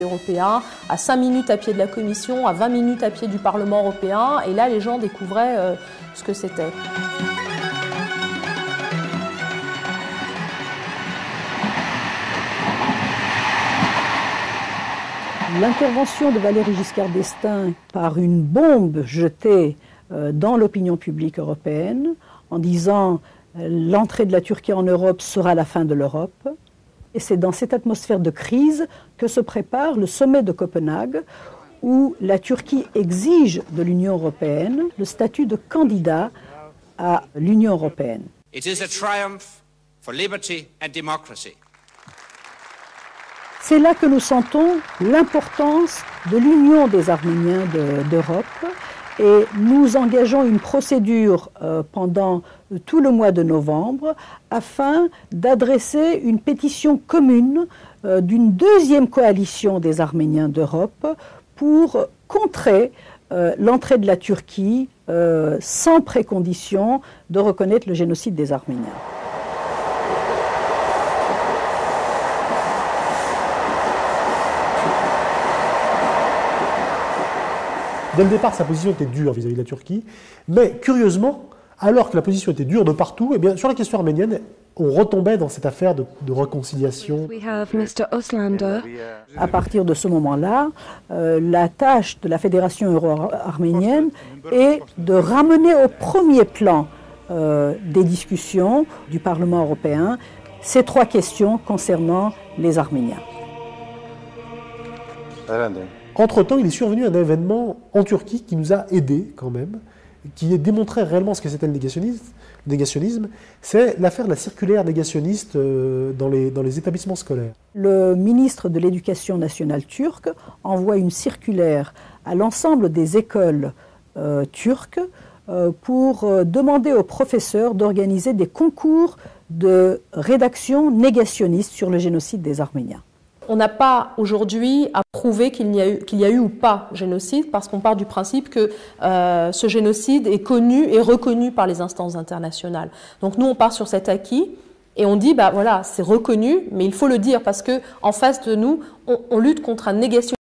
européen, à 5 minutes à pied de la Commission, à 20 minutes à pied du Parlement européen, et là les gens découvraient ce que c'était. L'intervention de Valéry Giscard d'Estaing par une bombe jetée dans l'opinion publique européenne en disant l'entrée de la Turquie en Europe sera la fin de l'Europe. Et c'est dans cette atmosphère de crise que se prépare le sommet de Copenhague où la Turquie exige de l'Union européenne le statut de candidat à l'Union européenne. It is a triumph for liberty and democracy. C'est là que nous sentons l'importance de l'union des Arméniens d'Europe et nous engageons une procédure pendant tout le mois de novembre afin d'adresser une pétition commune d'une deuxième coalition des Arméniens d'Europe pour contrer l'entrée de la Turquie sans précondition de reconnaître le génocide des Arméniens. Dès le départ, sa position était dure vis-à-vis de la Turquie, mais curieusement, alors que la position était dure de partout, eh bien, sur la question arménienne, on retombait dans cette affaire de réconciliation. À partir de ce moment-là, la tâche de la Fédération euro-arménienne est de ramener au premier plan des discussions du Parlement européen ces trois questions concernant les Arméniens. Entre-temps, il est survenu un événement en Turquie qui nous a aidés quand même, qui démontrait réellement ce que c'était le négationnisme, c'est l'affaire de la circulaire négationniste dans les établissements scolaires. Le ministre de l'Éducation nationale turque envoie une circulaire à l'ensemble des écoles turques pour demander aux professeurs d'organiser des concours de rédaction négationniste sur le génocide des Arméniens. On n'a pas aujourd'hui à prouver qu'il y a eu ou pas génocide parce qu'on part du principe que ce génocide est connu et reconnu par les instances internationales. Donc nous on part sur cet acquis et on dit bah voilà c'est reconnu mais il faut le dire parce que en face de nous on lutte contre un négationnisme